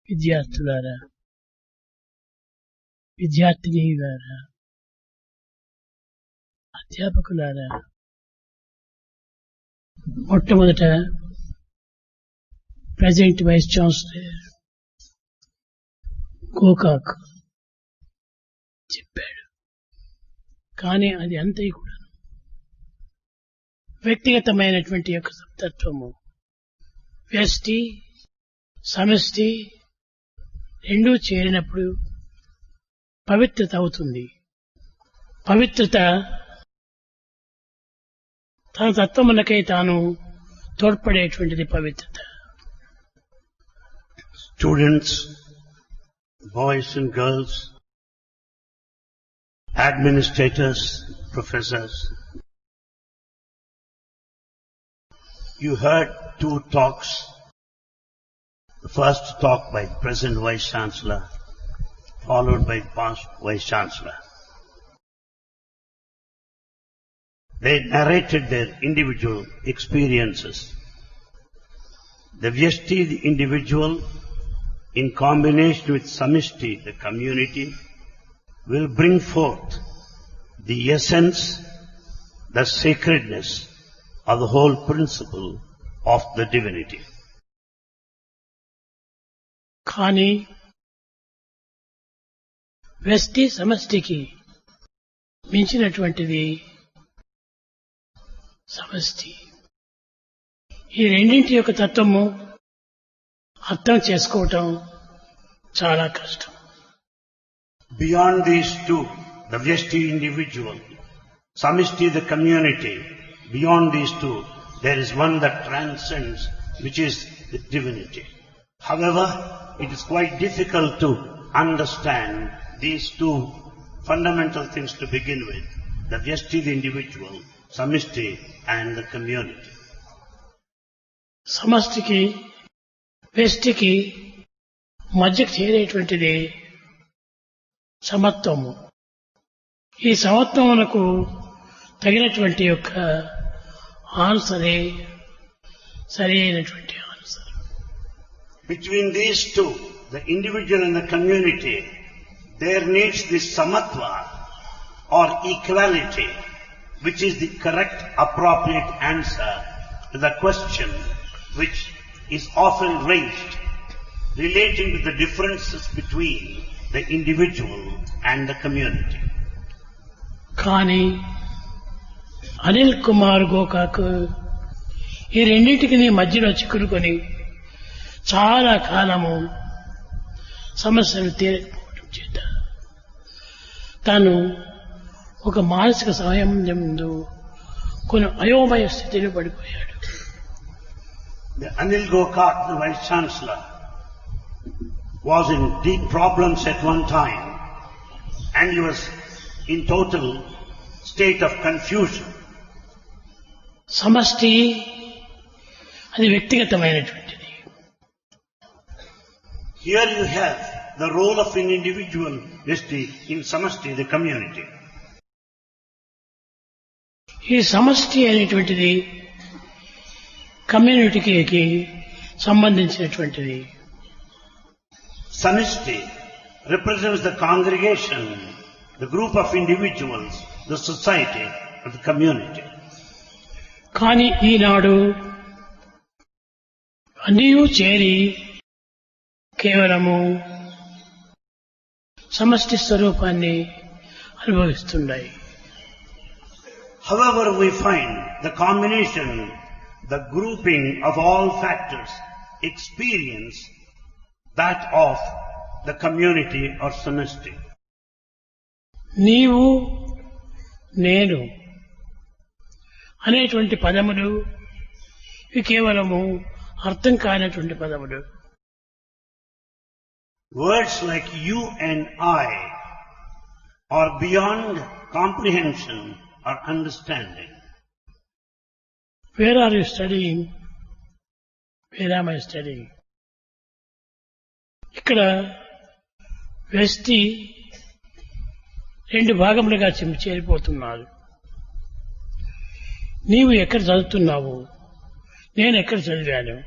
విద్యార్థులారా, విద్యార్థినీయులారా, అధ్యాపకులారా, మొట్టమొదట present vice chancellor Gokak చెప్పాడు. కానీ అది అంతే కూడా వ్యక్తిగతమైనటువంటి యొక్క తత్వము, వ్యష్టి సమష్టి రెండూ చేరినప్పుడు పవిత్రత అవుతుంది. పవిత్రత తన తత్వమునకై తాను తోడ్పడేటువంటిది పవిత్రత. Students, boys and girls, administrators, professors, you heard two talks. The first talk by present Vice Chancellor, followed by past Vice Chancellor. They narrated their individual experiences. The Vyashti, the individual, in combination with Samishti, the community, will bring forth the essence, the sacredness of the whole principle of the divinity. కానీ వ్యష్టి సమష్టికి మించినటువంటిది సమష్టి. ఈ రెండింటి యొక్క తత్వము అర్థం చేసుకోవటం చాలా కష్టం. Beyond these two, the Vyashti individual, Samishti the community, beyond these two, there is one that transcends, which is the divinity. However, it is quite difficult to understand these two fundamental things to begin with, the Vyashti the individual, Samishti and the community. సమష్టికి వ్యష్టికి మధ్యకు చేరేటువంటిది సమత్వము. ఈ సమత్వమునకు తగినటువంటి యొక్క ఆన్సరే సరి అయినటువంటి answer. Between these two, the individual and the community, there needs this samatva or equality, which is the correct appropriate answer to the question which is often raised relating to the differences between the individual and the community. కానీ అనిల్ కుమార్ గోకాక్ ఈ రెండింటికి మధ్యలో చిక్కులుకొని చాలా కాలము సమస్యలు తీరకపోవడం చేత తాను ఒక మానసిక సంయమనం ముందు కొన్ని అయోమయ స్థితిలో పడిపోయాడు. The Anil Gokak, the Vice Chancellor, was in deep problems at one time and he was in total state of confusion. సమష్టి అది వ్యక్తిగతమైనటువంటిది. Here you have the role of an individual in Samashti, the community. ఈ సమష్టి అనేటువంటిది కమ్యూనిటీకి సంబంధించినటువంటిది. Samishti represents the congregation, the group of individuals, the society, of the community. కానీ ఈనాడు అన్నీ చేరి కేవలము సమష్టి స్వరూపాన్ని అనుభవిస్తున్నాయి. However, we find the combination, the grouping of all factors experience that of the community or samishti. నీవు నేను అనేటువంటి పదములు ఇవి కేవలము అర్థం కానటువంటి పదములు. Words like you and I are beyond comprehension or understanding. Where are you studying? Where am I studying? ఇక్కడ వ్యష్టి రెండు భాగములుగా చేరిపోతున్నారు. నీవు ఎక్కడ చదువుతున్నావు, నేను ఎక్కడ చదివాను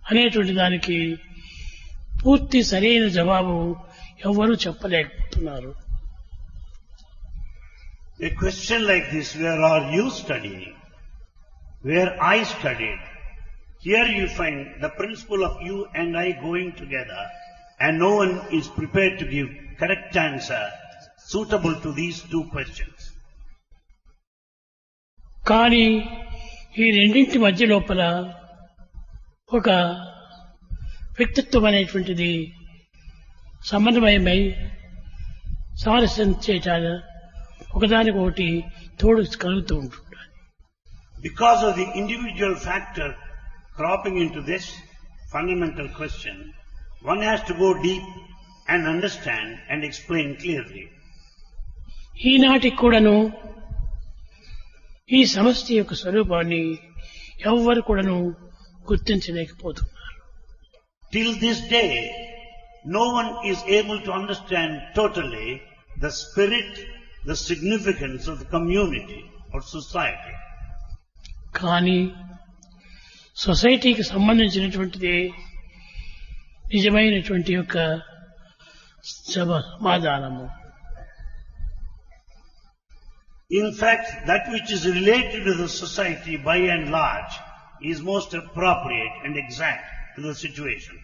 అనేటువంటి దానికి పూర్తి సరైన జవాబు ఎవ్వరూ చెప్పలేకపోతున్నారు. A question like this, where are you studying? Where I studied. Here you find the principle of you and I going together, and no one is prepared to give correct answer suitable to these two questions. కానీ ఈ రెండింటి మధ్య లోపల ఒక వ్యక్తిత్వం అనేటువంటిది సమన్వయమై సారస్యం చేయటాలు ఒకదానికొకటి తోడు కలుగుతూ ఉంటుంది. Because of the individual factor cropping into this fundamental question, one has to go deep and understand and explain clearly. ఈనాటికి కూడాను ఈ సమష్టి యొక్క స్వరూపాన్ని ఎవ్వరు కూడాను గుర్తించలేకపోతున్నారు. Till this day, no one is able to understand totally the spirit, the significance of the community or society. కానీ సొసైటీకి సంబంధించినటువంటిది నిజమైనటువంటి యొక్క సమాధానము. In fact, that which is related to the society by and large is most appropriate and exact to the situation.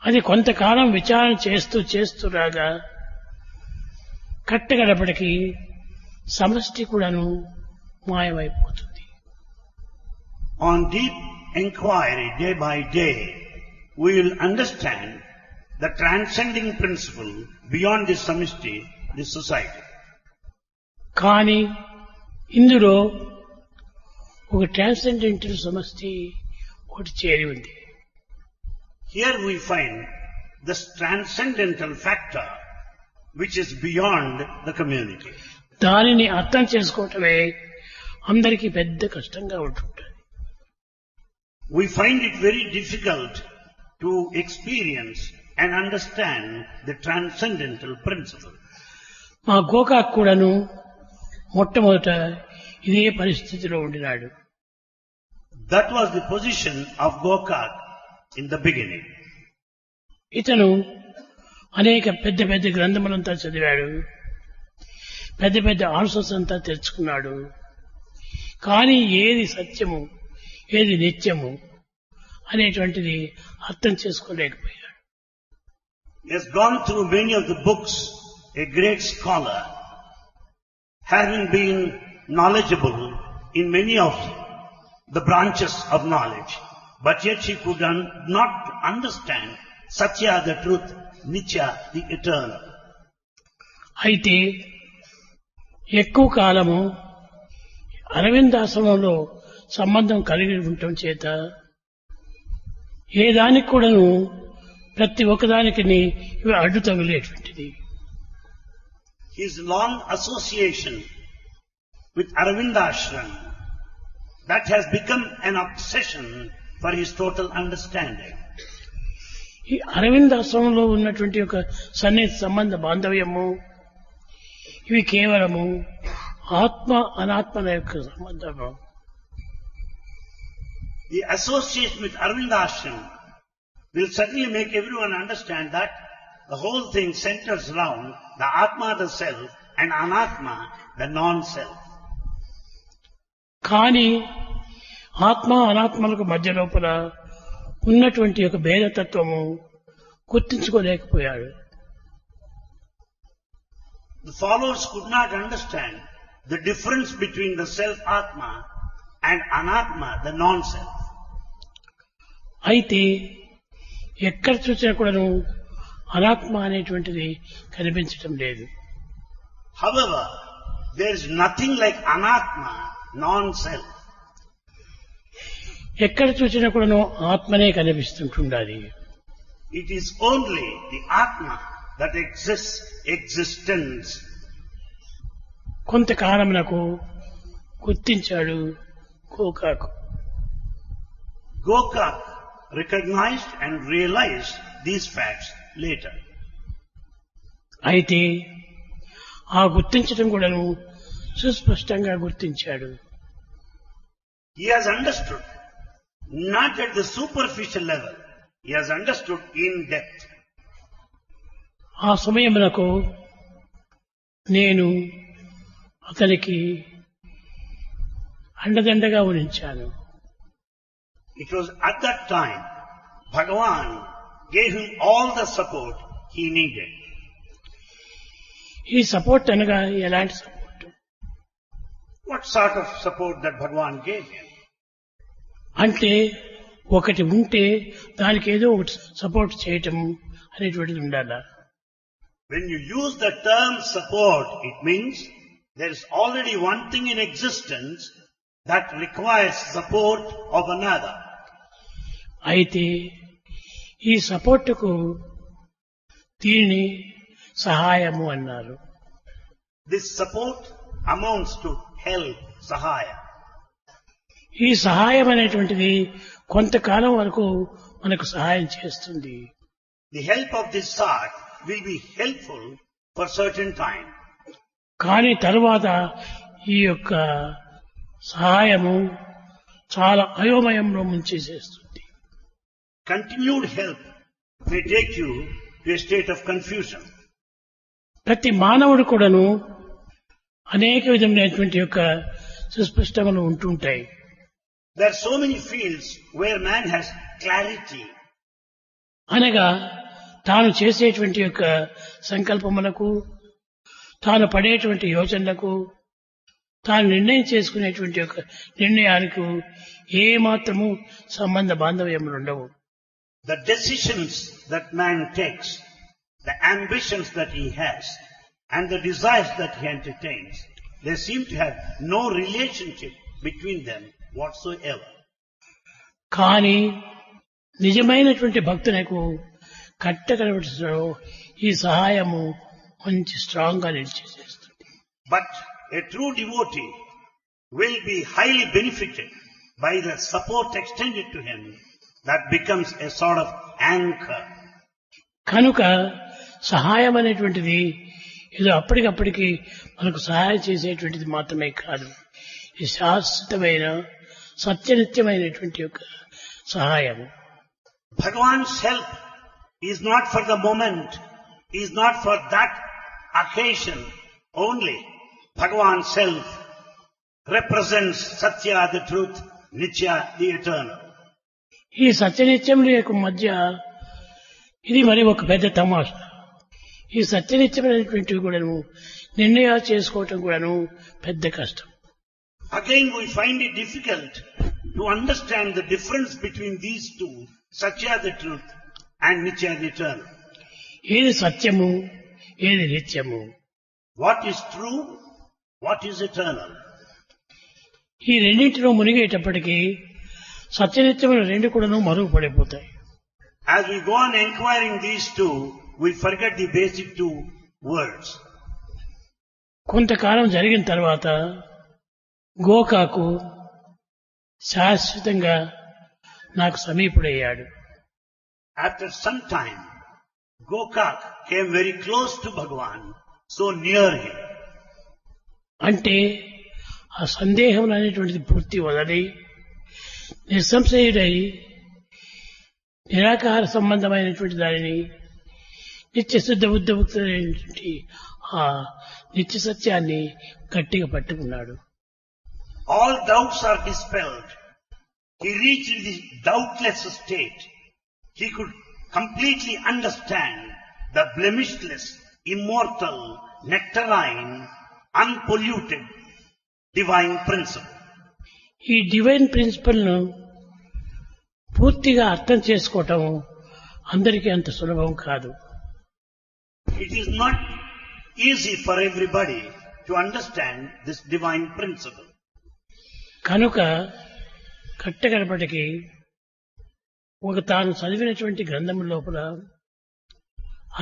అది కొంతకాలం విచారణ చేస్తూ రాగా కట్టగడపటికి సమష్టి కూడాను మాయమైపోతుంది. On deep inquiry, day by day, we will understand the transcending principle beyond this samishti, this society. కానీ ఇందులో ఒక ట్రాన్సెండెంటల్ సమష్టి ఒకటి చేరి ఉంది. Here we find this transcendental factor which is beyond the community. దానిని అర్థం చేసుకోవటమే అందరికీ పెద్ద కష్టంగా ఉంటుంది. We find it very difficult to experience and understand the transcendental principle. మా గోకాక్ కూడాను మొట్టమొదట ఇదే పరిస్థితిలో ఉండినాడు. That was the position of Gokak in the beginning. ఇతను అనేక పెద్ద పెద్ద గ్రంథములంతా చదివాడు, పెద్ద పెద్ద ఆన్సర్స్ అంతా తెచ్చుకున్నాడు. కానీ ఏది సత్యము ఏది నిత్యము అనేటువంటిది అర్థం చేసుకోలేకపోయాడు. He has gone through many of the books, a great scholar, having been knowledgeable in many of the branches of knowledge, but yet he could not understand Satya, the truth, Nitya, the eternal. అయితే ఎక్కువ కాలము అరవిందాశ్రమంలో సంబంధం కలిగి ఉండటం చేత ఏ దానికి కూడాను ప్రతి ఒక్కదానికి ఇవి అడ్డు తగిలేటువంటిది. His long association with Arvindashram, that has become an obsession for his total understanding. ఈ అరవిందాశ్రమంలో ఉన్నటువంటి ఒక సన్నిహిత సంబంధ బాంధవ్యము ఇవి కేవలము ఆత్మ అనాత్మల యొక్క సంబంధము. The association with Arvindashram will certainly make everyone understand that the whole thing centers around the Atma, the self, and Anatma, the non-self. కానీ ఆత్మ అనాత్మలకు మధ్య లోపల ఉన్నటువంటి ఒక భేదతత్వము గుర్తించుకోలేకపోయాడు. The followers could not understand the difference between the self-Atma and Anatma, the non-self. అయితే ఎక్కడ చూసినా కూడాను అనాత్మ అనేటువంటిది కనిపించటం లేదు. However, there is nothing like Anatma, non-self. ఎక్కడ చూసినా కూడాను ఆత్మనే కనిపిస్తుంటుండాలి. It is only the Atma that exists existence. కొంతకాలమునకు గుర్తించాడు గోకాకు. Gokak recognized and realized these facts later. అయితే ఆ గుర్తించడం కూడాను సుస్పష్టంగా గుర్తించాడు. He has understood, not at the superficial level, He has understood in depth. ఆ సమయమునకు నేను అతనికి అండదండగా ఉంచాను. It was at that time Bhagavan gave him all the support he needed. ఈ సపోర్ట్ అనగా ఎలాంటి support What sort of support that Bhagavan gave him? అంటే ఒకటి ఉంటే దానికి ఏదో ఒకటి సపోర్ట్ చేయటం అనేటువంటిది ఉండాలా. When you use the term support, it means there is already one thing in existence that requires support of another. అయితే ఈ సపోర్టుకు దీనిని సహాయము అన్నారు. This support amounts to help, sahaya. ఈ సహాయం అనేటువంటిది కొంతకాలం వరకు మనకు సహాయం చేస్తుంది. The help of this sort will be helpful for certain time. కానీ తరువాత ఈ యొక్క సహాయము చాలా అయోమయంలో ముంచేసేస్తుంది. Continued help may take you to a state of confusion. ప్రతి మానవుడు కూడాను అనేక విధమైనటువంటి యొక్క సుస్పష్టములు ఉంటుంటాయి. There are so many fields where man has clarity. అనగా తాను చేసేటువంటి యొక్క సంకల్పములకు, తాను పడేటువంటి యోచనలకు, తాను నిర్ణయం చేసుకునేటువంటి యొక్క నిర్ణయాలకు ఏ మాత్రము సంబంధ బాంధవ్యములు ఉండవు. The decisions that man takes, the ambitions that he has, and the desires that he entertains, they seem to have no relationship between them whatsoever. కానీ నిజమైనటువంటి భక్తునకు కట్టకడవటలో ఈ సహాయము మంచి స్ట్రాంగ్ గా నిలిచేసేస్తుంది. But a true devotee will be highly benefited by the support extended to him that becomes a sort of anchor. కనుక సహాయం అనేటువంటిది ఏదో అప్పటికప్పటికి మనకు సహాయం చేసేటువంటిది మాత్రమే కాదు. ఇది శాశ్వతమైన సత్యనిత్యమైనటువంటి యొక్క సహాయము. Bhagavan's help is not for the moment, is not for that occasion only. Bhagavan's self represents Satya, the truth, Nitya, the eternal. ఈ సత్యనిత్యముల యొక్క మధ్య ఇది మరి ఒక పెద్ద తమాషా. ఈ సత్యనిత్యమైనటువంటివి కూడాను నిర్ణయాలు చేసుకోవటం కూడాను పెద్ద కష్టం. Again we find it difficult to understand the difference between these two, Satya, the truth, and Nitya, the eternal. ఏది సత్యము, ఏది నిత్యము, What is true, what is eternal? ఈ రెండింటిలో మునిగేటప్పటికీ సత్యనిత్యములు రెండు కూడాను మరుగుపడిపోతాయి. As we go on inquiring these two, we forget the basic two words. కొంతకాలం జరిగిన తర్వాత గోకాకు శాశ్వతంగా నాకు సమీపుడయ్యాడు. After some time, Gokak came very close to Bhagavan, so near him. అంటే ఆ సందేహం అనేటువంటిది పూర్తి వదలి నిస్సంశయుడై నిరాకార సంబంధమైనటువంటి దానిని నిత్యశుద్ధ బుద్ధముక్తుడైనటువంటి ఆ నిత్య సత్యాన్ని గట్టిగా పట్టుకున్నాడు. All doubts are dispelled. He reached the doubtless state. He could completely understand the blemishless, immortal, nectarine, unpolluted divine principle. ఈ డివైన్ ప్రిన్సిపల్ ను పూర్తిగా అర్థం చేసుకోవటం అందరికీ అంత సులభం కాదు. It is not easy for everybody to understand this divine principle. కనుక కట్టగడపటికి ఒక తాను చదివినటువంటి గ్రంథం లోపల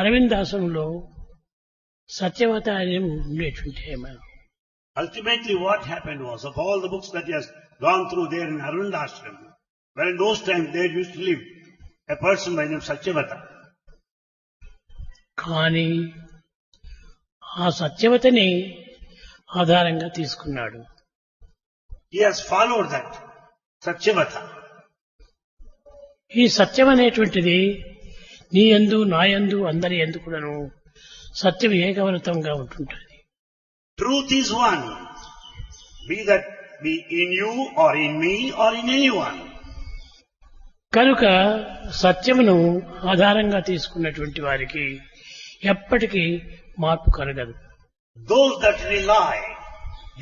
అరవిందాసంలో సత్యవత అని ఉండేటువంటి ఆమె. Ultimately what happened was, of all the books that he has gone through there in Arvind Ashram, well in those times there used to live a person by the name Satyavata. కానీ ఆ సత్యవతని ఆధారంగా తీసుకున్నాడు. He has followed that Satyavata. ఈ సత్యం అనేటువంటిది నీ యందు నా యందు అందరి యందు కూడాను సత్యం ఏకవృతంగా ఉంటుంటుంది. Truth is one. Be that be in you or in me or in anyone. కనుక సత్యమును ఆధారంగా తీసుకున్నటువంటి వారికి ఎప్పటికీ మార్పు కలగదు. Those that rely,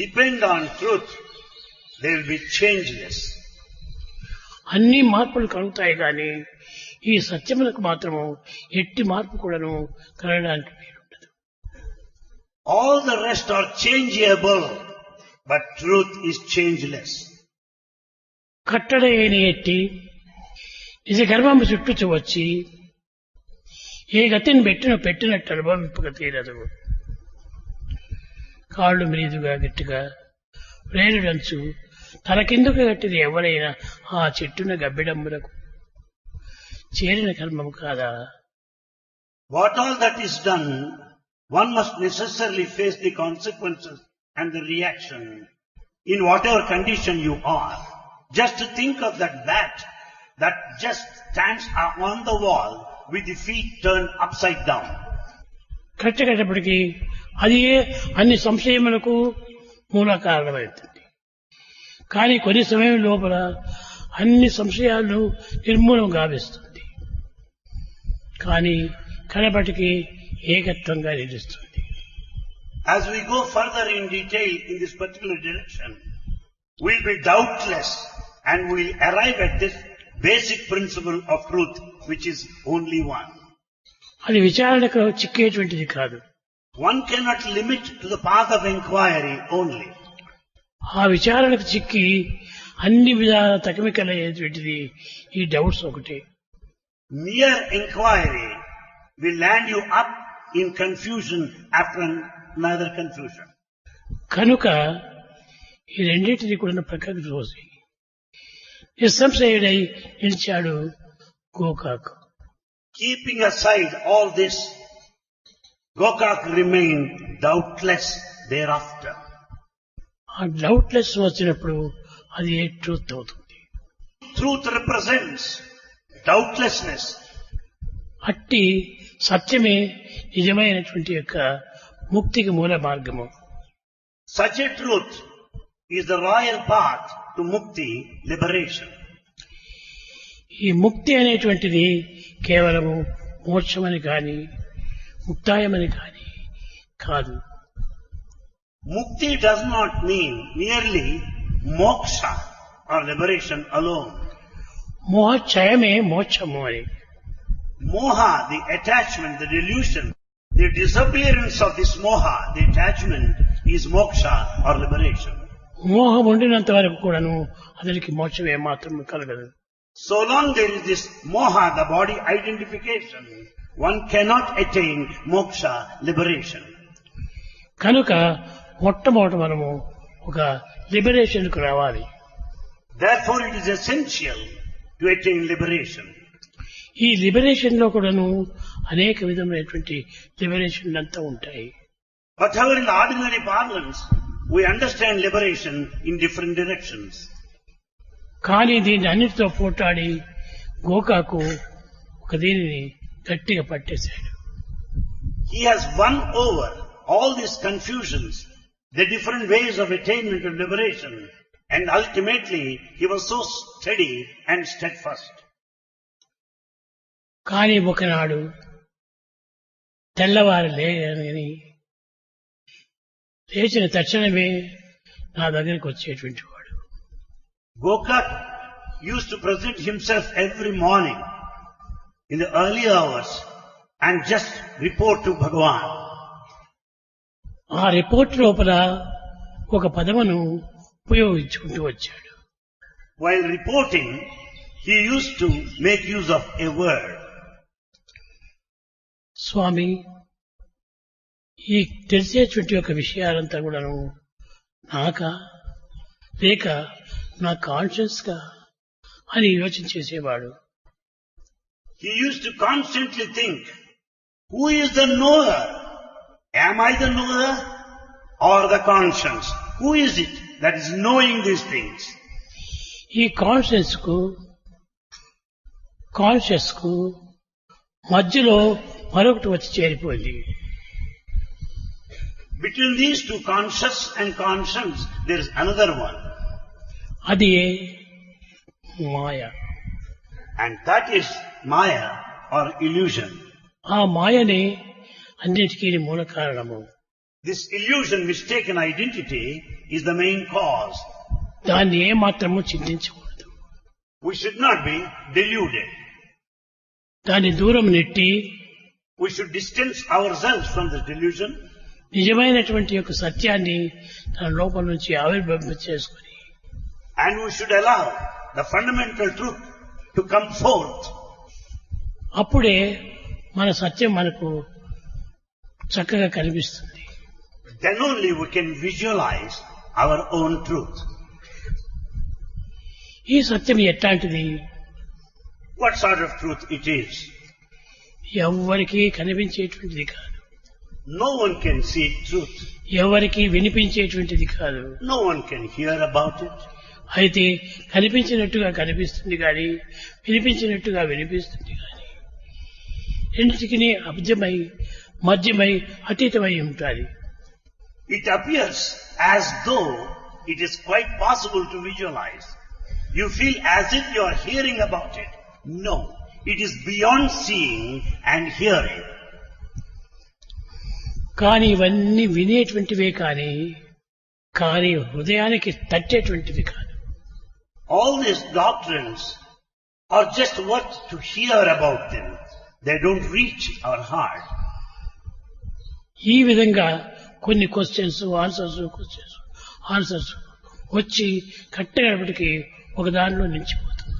depend on truth, they will be changeless. అన్ని మార్పులు కలుగుతాయి కానీ ఈ సత్యములకు మాత్రము ఎట్టి మార్పు కూడాను కలగడానికి వీలుండదు. All the rest are changeable, but truth is changeless. కట్టడైన ఎట్టి నిజ గర్భము చుట్టూ వచ్చి ఏ గతిని పెట్టినట్టు అనుభవింపక తీరదు. కాళ్ళు మీదుగా గట్టిగా ప్రేరుడంచు తల కిందకు గట్టిది ఎవరైనా ఆ చెట్టున గబ్బిడమ్ములకు చేరిన కర్మము కాదా? What all that is done, one must necessarily face the consequences and the reaction in whatever condition you are. Just to think of that bat that just stands on the wall with the feet turned upside down. కట్టకట్టప్పటికీ అది అన్ని సంశయములకు మూల కారణమవుతుంది. కానీ కొన్ని సమయం లోపల అన్ని సంశయాలను నిర్మూలం గావిస్తుంది. కానీ కడపటికి ఏకత్వంగా నిలుస్తుంది. As we go further in detail in this particular direction, we'll be doubtless and we'll arrive at this basic principle of truth, which is only one. అది విచారణకు చిక్కేటువంటిది కాదు. One cannot limit to the path of inquiry only. ఆ విచారణకు చిక్కి అన్ని విధాల తకమికలయ్యేటువంటిది ఈ doubts ఒకటే. Mere inquiry will land you up in confusion after another confusion. కనుక ఈ రెండింటినీ కూడా ప్రక్కకు తోసి నిస్సంశయుడై నిలిచాడు Gokak. Keeping aside all this, Gokak remained doubtless thereafter. ఆ డౌట్లెస్ వచ్చినప్పుడు అది ఏ ట్రూత్ అవుతుంది. Truth represents doubtlessness. అట్టి సత్యమే నిజమైనటువంటి యొక్క ముక్తికి మూల మార్గము. Such a truth is the royal path to mukti, liberation. ఈ ముక్తి అనేటువంటిది కేవలము మోక్షమని కాని ముక్తాయమని కాని కాదు. Mukti does not mean merely moksha or liberation alone. మోహక్షయమే మోక్షము అని. Moha, the attachment, the delusion, the disappearance of this moha, the attachment is moksha or liberation. మోహం ఉండినంత వరకు కూడాను అతనికి మోక్షం ఏమాత్రం కలగదు. So long there is this moha, the body identification, one cannot attain moksha, liberation. కనుక మొట్టమొదట మనము ఒక లిబరేషన్ కు రావాలి. Therefore it is essential to attain liberation. ఈ లిబరేషన్ లో కూడాను అనేక విధమైనటువంటి లిబరేషన్ అంతా ఉంటాయి. But however in ordinary parlance, we understand liberation in different directions. కానీ దీన్ని అన్నిటితో పోటాడి గోకాకు ఒక దీనిని గట్టిగా పట్టేశాడు. He has won over all these confusions, the different ways of attainment of liberation, and ultimately he was so steady and steadfast. కానీ ఒకనాడు తెల్లవారు లేని లేచిన తక్షణమే నా దగ్గరికి వచ్చేటువంటి వాడు. Gokak used to present himself every morning in the early hours and just report to Bhagavan. ఆ రిపోర్ట్ లోపల ఒక పదమును ఉపయోగించుకుంటూ వచ్చాడు. While reporting, he used to make use of a word. స్వామి, ఈ తెలిసేటువంటి ఒక విషయాలంతా కూడాను నాకా లేక నా కాన్షియస్ గా అని యోచన చేసేవాడు. He used to constantly think, who is the knower? Am I the knower or the conscience? Who is it that is knowing these things? ఈ కాన్షియస్ కు కాన్షియస్ కు మధ్యలో మరొకటి వచ్చి చేరిపోయింది. Between these two, conscious and conscience, there is another one. అది మాయ. And that is Maya or illusion. ఆ మాయనే అన్నిటికీ మూల కారణము. This illusion, mistaken identity, is the main cause. దాన్ని ఏ మాత్రము చింతించకూడదు. We should not be deluded. దాన్ని దూరం నెట్టి We should distance ourselves from the delusion నిజమైనటువంటి యొక్క సత్యాన్ని తన లోపల నుంచి ఆవిర్భవింప చేసుకుని and we should allow the fundamental truth to come forth. అప్పుడే మన సత్యం మనకు చక్కగా కనిపిస్తుంది. Then only we can visualize our own truth. ఈ సత్యం ఎట్లాంటిది? What sort of truth it is? ఎవ్వరికీ కనిపించేటువంటిది కాదు. No one can see truth. ఎవరికి వినిపించేటువంటిది కాదు. No one can hear about it. అయితే కనిపించినట్టుగా కనిపిస్తుంది కానీ వినిపించినట్టుగా వినిపిస్తుంది కానీ రెండిటికి అబ్జమై మధ్యమై అతీతమై ఉంటుంది. It appears as though it is quite possible to visualize. You feel as if you are hearing about it. No, it is beyond seeing and hearing. కానీ ఇవన్నీ వినేటువంటివే కానీ హృదయానికి తట్టేటువంటివి కాదు. All these doctrines are just what to hear about them. They don't reach our heart. ఈ విధంగా కొన్ని questions answers వచ్చి కట్టగడపటికి ఒక దానిలో నిలిచిపోతుంది.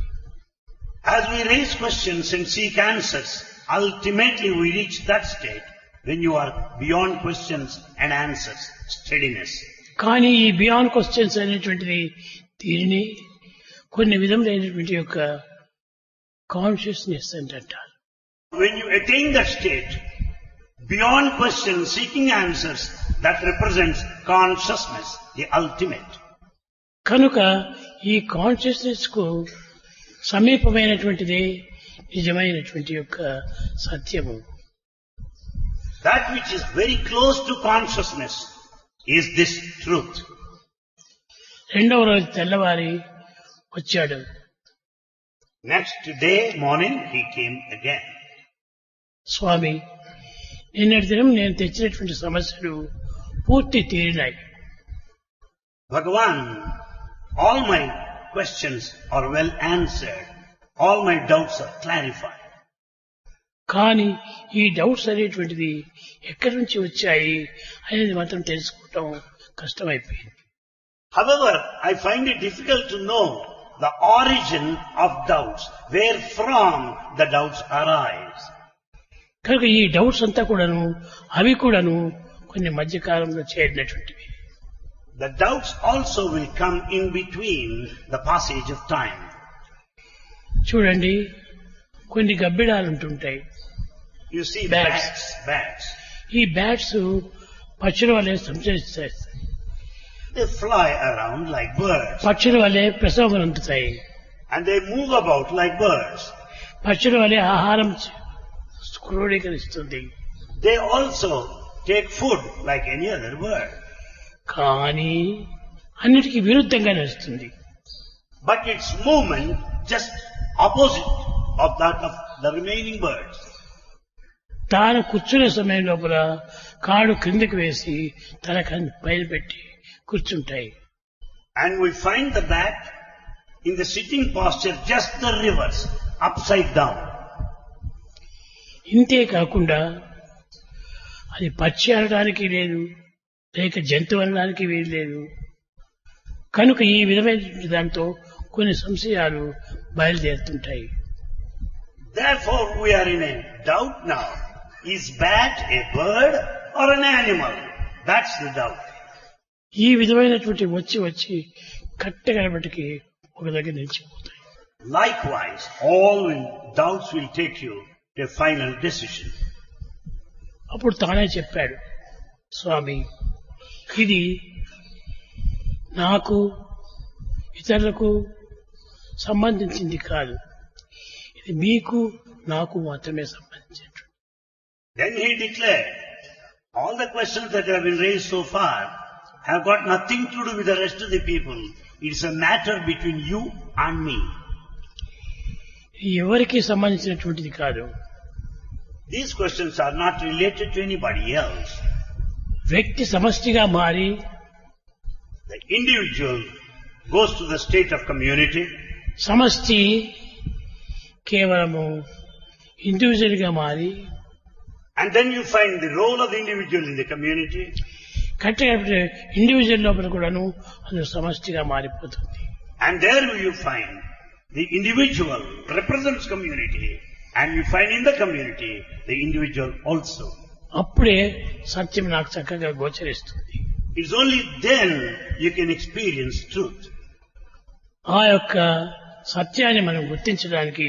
As we raise questions and seek answers, ultimately we reach that state when you are beyond questions and answers, steadiness. కానీ ఈ beyond questions అనేటువంటిది దీనిని కొన్ని విధములైనటువంటి యొక్క కాన్షియస్నెస్ అంటారు. When you attain that state, beyond questions, seeking answers, that represents consciousness, the ultimate. కనుక ఈ కాన్షియస్నెస్ కు సమీపమైనటువంటిదే నిజమైనటువంటి యొక్క సత్యము. That which is very close to consciousness is this truth. రెండవ రోజు తెల్లవారి వచ్చాడు. Next day morning he came again. స్వామి, నిన్నటి దినం నేను తెచ్చినటువంటి సమస్యలు పూర్తి తీరినాయి. Bhagavan, all my questions are well answered. All my doubts are clarified. కానీ ఈ డౌట్స్ అనేటువంటిది ఎక్కడి నుంచి వచ్చాయి అనేది మాత్రం తెలుసుకోవటం కష్టమైపోయింది. However, I find it difficult to know the origin of doubts, where from the doubts arise. కనుక ఈ డౌట్స్ అంతా కూడాను అవి కూడాను కొన్ని మధ్యకాలంలో చేరినటువంటివి. The doubts also will come in between the passage of time. చూడండి, కొన్ని గబ్బిడాలు ఉంటుంటాయి. You see Bats. bats. ఈ బ్యాట్స్ పక్షుల వల్లే సంచరిస్తాయి. They fly around like birds. పక్షుల వల్లే ప్రసవం అందుతాయి. And they move about like birds. పక్షుల వల్లే ఆహారం క్రోడీకరిస్తుంది. They also take food like any other bird. కానీ అన్నిటికీ విరుద్ధంగా నడుస్తుంది. But its movement just opposite of that of the remaining birds. తాను కూర్చునే సమయం లోపల కాడు క్రిందికి వేసి తన పైన పెట్టి కూర్చుంటాయి. And we find the bat in the sitting posture just the reverse, upside down. ఇంతే కాకుండా అది పక్షి అనడానికి లేదు, లేక జంతువు అనడానికి వీలు లేదు. కనుక ఈ విధమైన దాంతో కొన్ని సంశయాలు బయలుదేరుతుంటాయి. Therefore we are in a doubt now. Is bat a bird or an animal? That's the doubt. ఈ విధమైనటువంటి వచ్చి కట్టగలబటికి ఒక దగ్గర నిలిచిపోతాయి. Likewise, doubts will take you to a final decision. అప్పుడు తానే చెప్పాడు, స్వామి, ఇది నాకు ఇతరులకు సంబంధించింది కాదు, ఇది మీకు నాకు మాత్రమే సంబంధించినటువంటి. Then he declared, all the questions that have been raised so far have got nothing to do with the rest of the people. It's a matter between you and me. ఎవరికి సంబంధించినటువంటిది కాదు. These questions are not related to anybody else. వ్యక్తి సమష్టిగా మారి The individual goes to the state of community. సమష్టి కేవలము individual గా మారి And then you find the role of the individual in the community. కరెక్ట్గా ఇండివిజువల్ లోపల కూడాను అది సమష్టిగా మారిపోతుంది. And there you find the individual represents community, and you find in the community the individual also. అప్పుడే సత్యం నాకు చక్కగా గోచరిస్తుంది. It's only then you can experience truth. ఆ యొక్క సత్యాన్ని మనం గుర్తించడానికి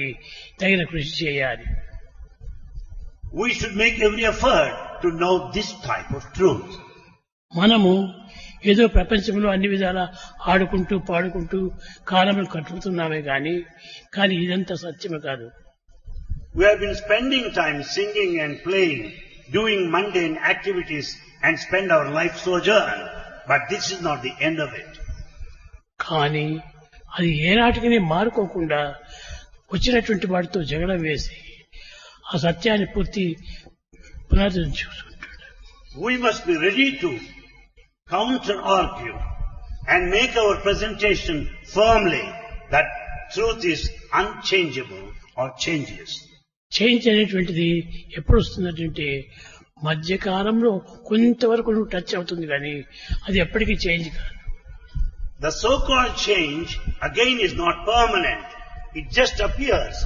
తగిన కృషి చేయాలి. We should make every effort to know this type of truth. మనము ఏదో ప్రపంచంలో అన్ని విధాలా ఆడుకుంటూ పాడుకుంటూ కాలం కట్టుతున్నామే కానీ ఇదంతా సత్యమే కాదు. We have been spending time singing and playing, doing mundane activities and spend our life sojourn, but this is not the end of it. కానీ అది ఏనాటికి మారుకోకుండా వచ్చినటువంటి వాటితో జగడం వేసి ఆ సత్యాన్ని పూర్తి పునరుద్ధరించుకుంటాడు. We must be ready to counter-argue and make our presentation firmly that truth is unchangeable or changeless. Change అనేటువంటిది ఎప్పుడు వస్తుందంటే మధ్యకాలంలో కొంతవరకు టచ్ అవుతుంది కానీ అది ఎప్పటికీ చేంజ్ కాదు. The so-called change again is not permanent. It just appears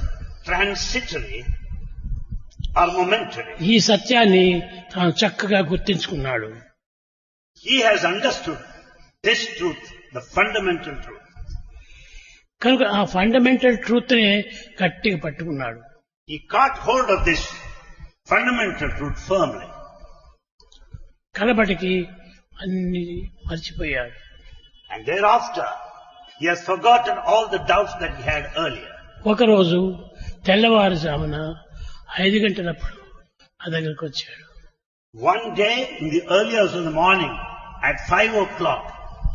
transitory or momentary. ఈ సత్యాన్ని తాను చక్కగా గుర్తించుకున్నాడు. He has understood this truth, the fundamental truth. కనుక ఆ ఫండమెంటల్ ట్రూత్ నే గట్టిగా పట్టుకున్నాడు. He caught hold of this fundamental truth firmly. కలబటికి అన్ని మర్చిపోయాడు. And thereafter, he has forgotten all the doubts that he had earlier. ఒకరోజు తెల్లవారుజామున 5 గంటలప్పుడు ఆ దగ్గరకు వచ్చాడు. One day in the early hours of the morning at 5 o'clock,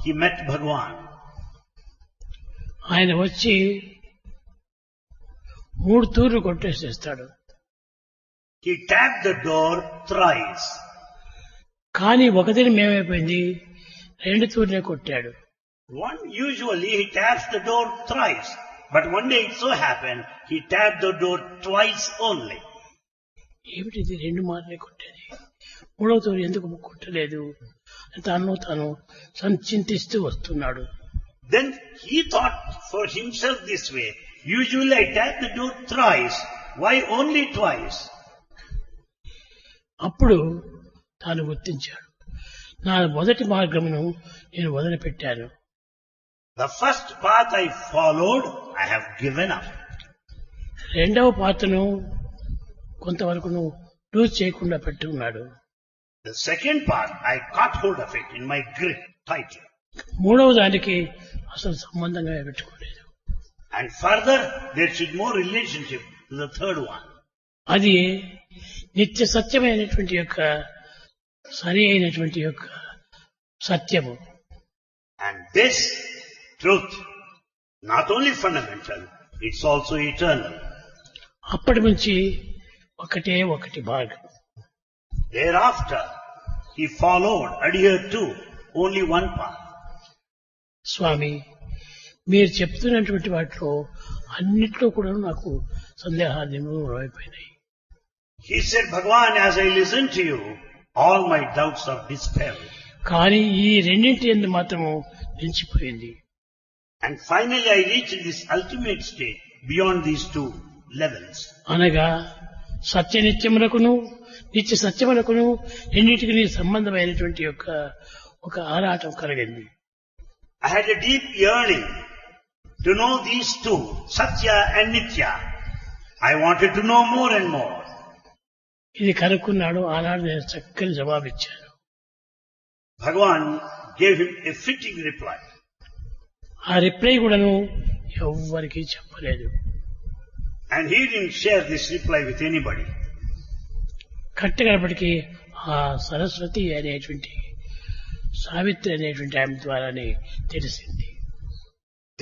he met Bhagwan. ఆయన వచ్చి 3 తూర్లు కొట్టేసేస్తాడు. He tapped the door thrice. కానీ ఒకదిన మేమైపోయింది 2 తూర్లే కొట్టాడు. Usually he taps the door thrice, but one day it so happened he tapped the door twice only. ఏమిటిది 2 మార్లే కొట్టేది, 3వ తూరు ఎందుకు కొట్టలేదు తాను సంచింతిస్తూ వస్తున్నాడు. Then he thought for himself this way, usually I tap the door thrice, why only twice? అప్పుడు తాను గుర్తించాడు, నా మొదటి మార్గమును నేను వదిలిపెట్టాను. The first path I followed, I have given up. రెండవ పాత్రను కొంతవరకు లూజ్ చేయకుండా పెట్టుకున్నాడు. The second part, I caught hold of it in my grip tightly. మూడవ దానికి అసలు సంబంధంగా పెట్టుకోలేదు. And further, there should be more relationship to the third one. అది నిత్య సత్యమైనటువంటి యొక్క సరి అయినటువంటి యొక్క సత్యము. And this truth, not only fundamental, it's also eternal. అప్పటి నుంచి ఒకటి మార్గం. Thereafter, he followed, adhered to only one path. స్వామి, మీరు చెప్తున్నటువంటి వాటిలో అన్నిట్లో కూడా నాకు సందేహాలు అయిపోయినాయి. He said, Bhagwan, as I listen to you, all my doubts are dispelled. కానీ ఈ రెండింటి యందు మాత్రము నిలిచిపోయింది. And finally I reached this ultimate state beyond these 2 levels. అనగా సత్య నిత్యములకును నిత్య సత్యములకును రెండింటికి సంబంధమైనటువంటి యొక్క ఒక ఆరాటం కలిగింది. I had a deep yearning to know these 2, Satya and Nitya. I wanted to know more and more. ఇది కనుక్కున్నాడు. ఆనాడు నేను చక్కని జవాబిచ్చాను. Bhagwan gave him a fitting reply. ఆ రిప్లై కూడాను ఎవ్వరికీ చెప్పలేదు. And he didn't share this reply with anybody. కట్టగడపటికి ఆ సరస్వతి అనేటువంటి సావిత్రి అనేటువంటి ఆమె ద్వారానే తెలిసింది.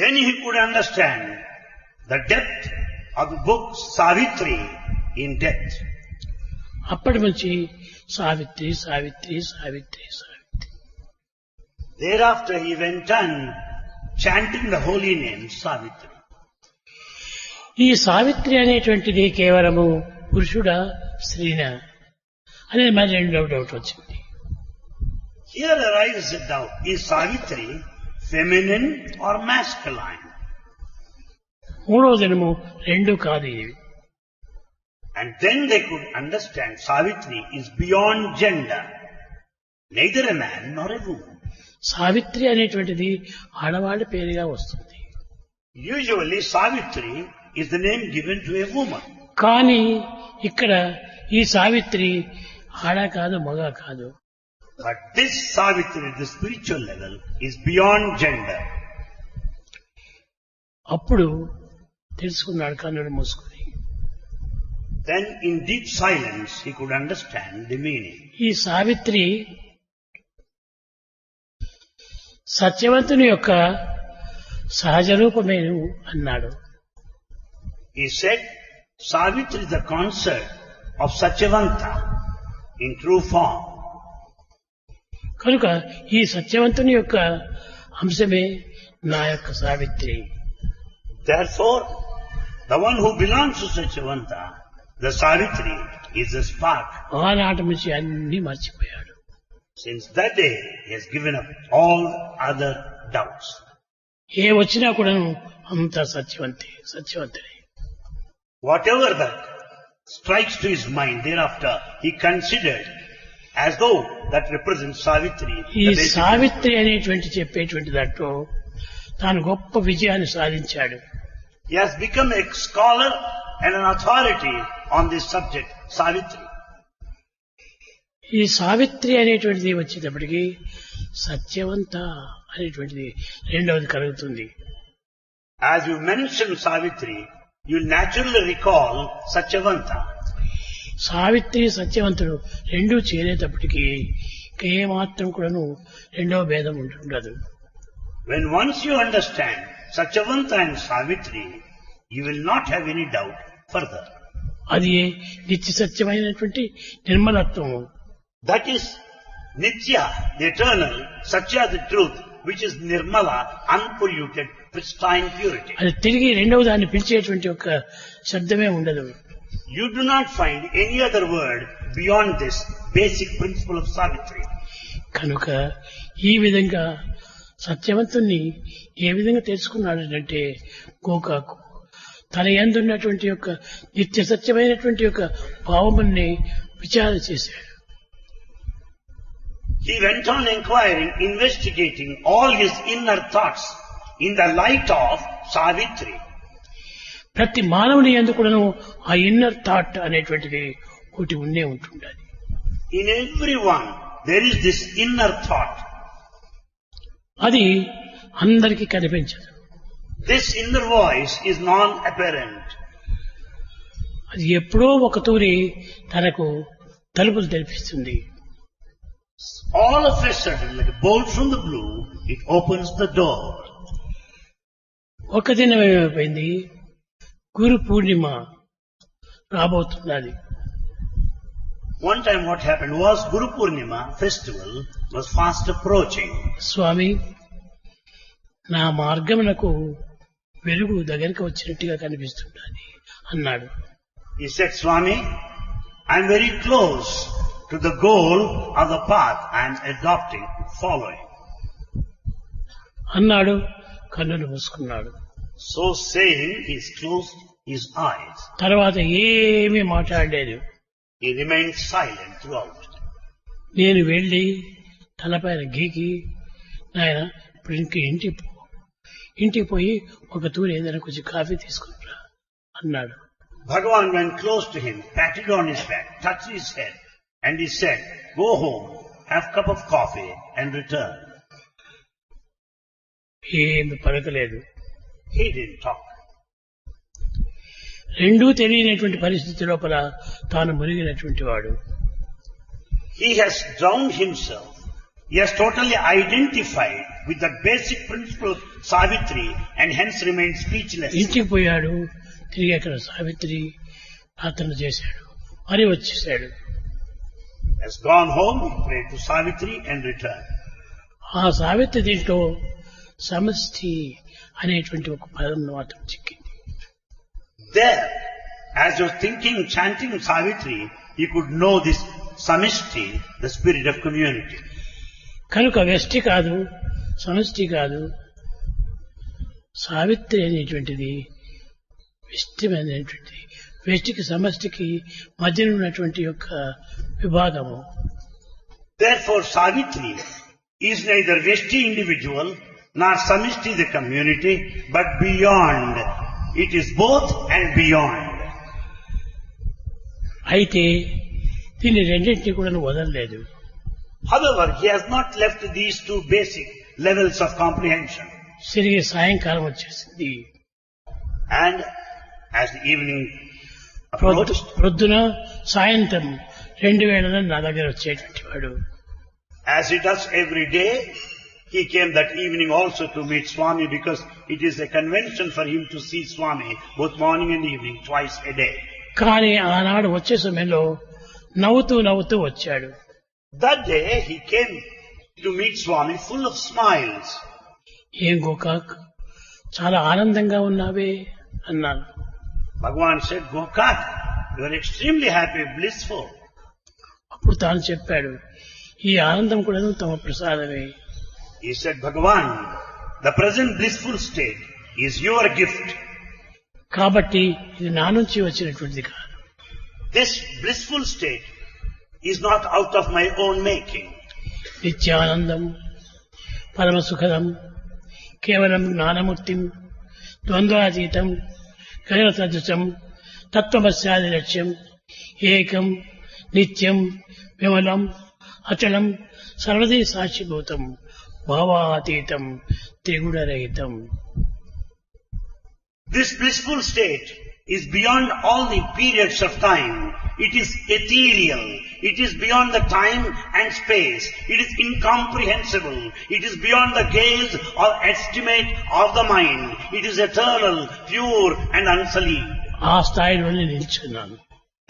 Then he could understand the depth of the book Savitri in depth. అప్పటి నుంచి Savitri Savitri Savitri Savitri. Thereafter he went on chanting the holy name Savitri. ఈ సావిత్రి అనేటువంటిది కేవలము పురుషుడా స్త్రీనా అనేది మరి రెండో డౌట్ వచ్చింది. Here arises a doubt. Is Savitri feminine or masculine? మూడవ జన్ము రెండు కాదు ఇవి. And then they could understand Savitri is beyond gender. Neither a man nor a woman. Savitri అనేటువంటిది ఆడవాళ్ళ పేరుగా వస్తుంది. Usually Savitri is the name given to a woman. కానీ ఇక్కడ ఈ సావిత్రి ఆడ కాదు మగ కాదు. But this Savitri at the spiritual level is beyond gender. అప్పుడు తెలుసుకున్నాడు కన్నులు మూసుకుని. Then in deep silence he could understand the meaning. ఈ సావిత్రి సత్యవంతుని యొక్క సహజ రూపమేను అన్నాడు. He said Savitri is the consort of Satyavanta in true form. కనుక ఈ సత్యవంతుని యొక్క అంశమే నా యొక్క Savitri. Therefore, the one who belongs to Satyavanta, the Savitri, is the spark. ఆనాటి నుంచి అన్ని మర్చిపోయాడు. Since that day, he has given up all other doubts. ఏ వచ్చినా కూడాను అంత సత్యవంతే సత్యవంతుడే. Whatever that strikes to his mind, thereafter he considered as though that represents Savitri. ఈ the basic Savitri అనేటువంటి చెప్పేటువంటి దాంట్లో తాను గొప్ప విజయాన్ని సాధించాడు. He has become a scholar and an authority on this subject, Savitri. ఈ సావిత్రి అనేటువంటిది వచ్చేటప్పటికి సత్యవంత అనేటువంటిది రెండవది కలుగుతుంది. As you mention Savitri, you naturally recall Satyavanta. Savitri సత్యవంతుడు రెండూ చేరేటప్పటికి ఏమాత్రం కూడాను రెండవ భేదం ఉండదు. When once you understand Satyavanta and Savitri, you will not have any doubt further. అది నిత్య సత్యమైనటువంటి నిర్మలత్వం. That is Nitya, the eternal, Satya, the truth, which is Nirmala, unpolluted, pristine purity. అది తిరిగి రెండవ దాన్ని పిలిచేటువంటి ఒక శబ్దమే ఉండదు. You do not find any other word beyond this basic principle of Savitri. కనుక ఈ విధంగా సత్యవంతుణ్ణి ఏ విధంగా తెలుసుకున్నాడంటే గోకాకు తన యందున్నటువంటి యొక్క నిత్య సత్యమైనటువంటి యొక్క భావముల్ని విచారణ చేశాడు. He went on inquiring, investigating all his inner thoughts in the light of Savitri. ప్రతి మానవుని యందు కూడాను ఆ ఇన్నర్ థాట్ అనేటువంటిది ఒకటి ఉండే ఉంటుండాలి. In everyone there is this inner thought. అది అందరికీ కనిపించదు. This inner voice is non-apparent. అది ఎప్పుడో ఒక తూరి తనకు తలుపులు తెరిపిస్తుంది. All of a sudden, like a bolt from the blue, it opens the door. ఒక దినం ఏమైపోయింది, Guru Purnima రాబోతున్నది. One time what happened was Guru Purnima festival was fast approaching. స్వామి, నా మార్గమునకు వెలుగు దగ్గరికి వచ్చినట్టుగా కనిపిస్తున్నది అన్నాడు. He said, Swami, I am very close to the goal of the path I am adopting, following. అన్నాడు, కన్నులు మూసుకున్నాడు. So saying, he closed his eyes. తర్వాత ఏమీ మాట్లాడలేదు. He remained silent throughout. నేను వెళ్ళి తలపైన గీకి, నాయన ఇప్పుడు ఇంటికి పోయి ఒక తూరి ఏదైనా కొంచెం కాఫీ తీసుకుంటా అన్నాడు. Bhagavan went close to him, patted on his back, touched his head, and he said, go home, have a cup of coffee and return. ఏమి పలకలేదు. He didn't talk. రెండూ తెలియనటువంటి పరిస్థితి లోపల తాను మునిగినటువంటి వాడు. He has drowned himself. He has totally identified with the basic principle of Savitri and hence remained speechless. ఇంటికి పోయాడు, తిరిగి అక్కడ సావిత్రి ప్రార్థన చేశాడు, మరి వచ్చేసాడు. Has gone home, he prayed to Savitri and returned. ఆ సావిత్రి దీంట్లో సమష్టి అనేటువంటి ఒక పదం మాత్రం చిక్కింది. There, as he was thinking, chanting Savitri, he could know this Samishti, the spirit of community. కనుక వ్యష్టి కాదు, సమష్టి కాదు, సావిత్రి అనేటువంటిది విష్టిమైనటువంటిది. వ్యష్టికి సమష్టికి మధ్యన ఉన్నటువంటి యొక్క విభాగము. Therefore, Savitri is neither Vyashti individual nor Samishti the community, but beyond. It is both and beyond. అయితే దీన్ని రెండింటినీ కూడా వదలలేదు. However, he has not left these two basic levels of comprehension. తిరిగి సాయంకాలం వచ్చేసింది. And as the evening approached, ప్రొద్దున సాయంత్రం 2 వేళల నా దగ్గర వచ్చేటువంటి వాడు. as he does every day, he came that evening also to meet Swami because it is a convention for him to see Swami both morning and evening, twice a day. కానీ ఆనాడు వచ్చే సమయంలో నవ్వుతూ వచ్చాడు. That day he came to meet Swami full of smiles. ఏం గోకాక్, చాలా ఆనందంగా ఉన్నావే అన్నాను. Bhagavan said, Gokak, you are extremely happy, blissful. అప్పుడు తాను చెప్పాడు, ఈ ఆనందం కూడా తమ ప్రసాదమే. He said, Bhagavan, the present blissful state is your gift. కాబట్టి ఇది నా నుంచి వచ్చినటువంటిది కాదు. This blissful state is not out of my own making. నిత్యానందం, పరమ సుఖదం, కేవలం జ్ఞానమూర్తిం, ద్వంద్వాతీతం, గగన సదృశం, తత్వమస్యాది లక్ష్యం, ఏకం, నిత్యం, విమలం, అచలం, సర్వదే సాక్షిభూతం, భావాతీతం, త్రిగుణరహితం. This blissful state is beyond all the periods of time. It is ethereal. It is beyond the time and space. It is incomprehensible. It is beyond the gaze or estimate of the mind. It is eternal, pure and unsullied. ఆ స్థాయిలోనే నిల్చున్నాను.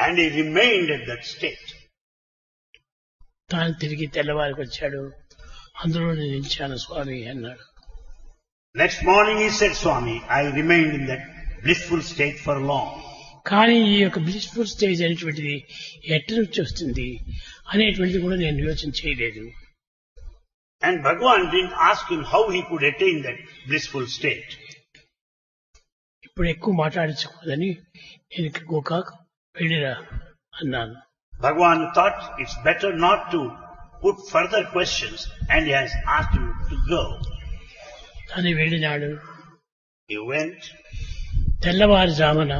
And he remained at that state. తాను తిరిగి తెల్లవారికి వచ్చాడు, అందులో నేను నిలిచాను స్వామి అన్నాడు. Next morning he said, Swami, I remained in that blissful state for long. కానీ ఈ యొక్క బ్లిస్ఫుల్ స్టేజ్ అనేటువంటిది ఎక్కడి నుంచి వస్తుంది అనేటువంటిది కూడా నేను యోచన చేయలేదు. And Bhagavan didn't ask him how he could attain that blissful state. ఇప్పుడు ఎక్కువ మాట్లాడించకూడదని నేను గోకాక్ వెళ్ళిరా అన్నాను. Bhagavan thought it's better not to put further questions and he has asked him to go. అని వెళ్ళినాడు. He went. తెల్లవారుజామున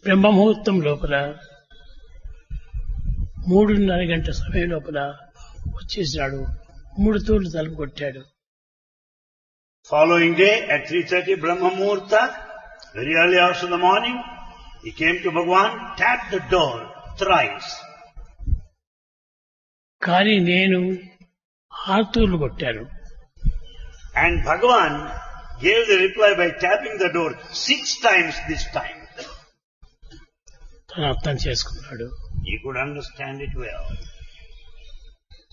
బ్రహ్మముహూర్తం లోపల 3:30 గంటల సమయం లోపల వచ్చేసాడు. 3 తూర్లు తలుపు కొట్టాడు. Following day at 3:30 Brahma Muhurta, very early hours of the morning, he came to Bhagavan, tapped the door thrice. కానీ నేను 6 తూర్లు కొట్టాను. And Bhagavan gave the reply by tapping the door 6 times this time. తను అర్థం చేసుకున్నాడు. He could understand it well.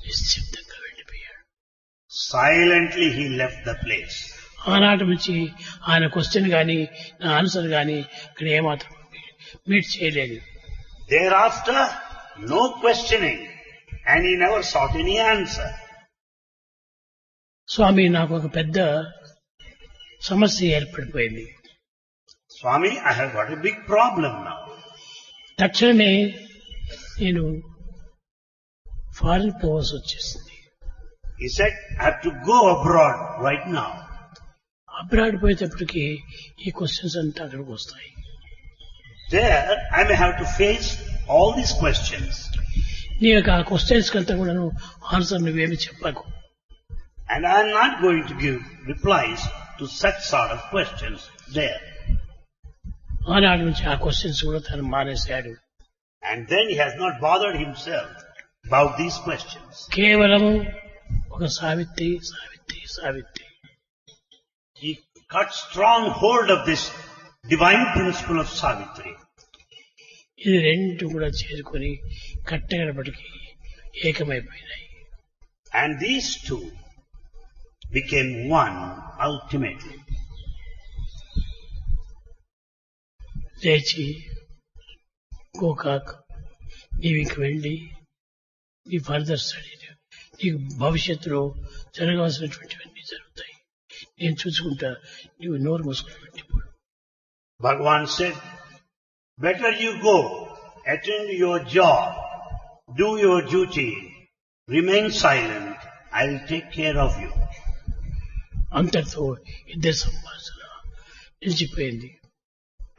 నిశ్శబ్దంగా వెళ్ళిపోయాడు. Silently he left the place. ఆనాటి నుంచి ఆయన క్వశ్చన్ గాని నా ఆన్సర్ గాని ఇక్కడ ఏమాత్రం మీట్ చేయలేదు. Thereafter, no questioning, and he never sought any answer. స్వామి, నాకు ఒక పెద్ద సమస్య ఏర్పడిపోయింది. Swami, I have got a big problem now. తక్షణమే నేను ఫారిన్ పోవాల్సి వచ్చేసింది. He said, I have to go abroad right now. Abroad పోయేటప్పటికి ఈ క్వశ్చన్స్ అంతా అక్కడికి వస్తాయి. There, I may have to face all these questions. నీ యొక్క ఆ క్వశ్చన్స్ కంతా కూడా ఆన్సర్ నువ్వేమి చెప్పకు. And I am not going to give replies to such sort of questions there. ఆనాటి నుంచి ఆ క్వశ్చన్స్ కూడా తను మానేశాడు. And then he has not bothered himself about these questions. కేవలము ఒక Savitri Savitri Savitri. He got strong hold of this divine principle of Savitri. ఇది రెండు కూడా చేరుకొని కట్టగడపటికి ఏకమైపోయినాయి. And these two became one ultimately. లేచి గోకాక్ నీవు ఇంక వెళ్ళి నీ ఫర్దర్ స్టడీ నీకు భవిష్యత్తులో జరగాల్సినటువంటివన్నీ జరుగుతాయి, నేను చూసుకుంటా, నీవు నోరు మూసుకున్నటువంటి. Bhagavan said, better you go, attend your job, do your duty, remain silent, I will take care of you. అంతటితో ఇద్దరి సంభాషణ నిలిచిపోయింది.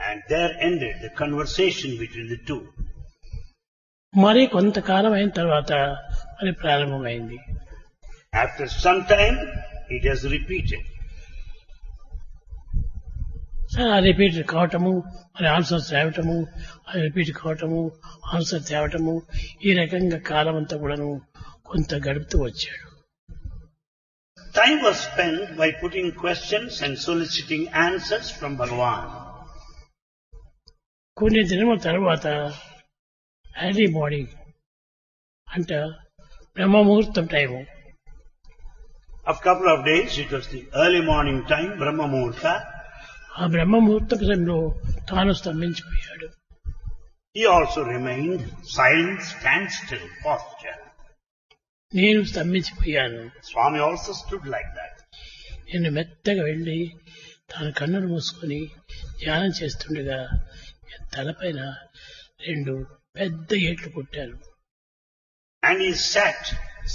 And there ended the conversation between the two. మరి కొంతకాలం అయిన తర్వాత మరి ప్రారంభమైంది. After some time, it has repeated. సరే, ఆ రిపీట్ కావటము, మరి ఆన్సర్స్ తేవటము, అది రిపీట్ కావటము, ఆన్సర్ తేవటము, ఈ రకంగా కాలం అంతా కూడాను కొంత గడుపుతూ వచ్చాడు. Time was spent by putting questions and soliciting answers from Bhagavan. కొన్ని దినముల తర్వాత ఎర్లీ మార్నింగ్ అంట బ్రహ్మ ముహూర్తం time. After a couple of days, it was the early morning time, Brahma Muhurta. ఆ బ్రహ్మ ముహూర్తం సమయంలో తాను స్తంభించిపోయాడు. He also remained silent, standstill posture. నేను స్తంభించిపోయాను. Swami also stood like that. నేను మెత్తగా వెళ్ళి తాను కన్నులు మూసుకొని ధ్యానం చేస్తుండగా తలపైన రెండు పెద్ద ఏట్లు కొట్టాను. And he sat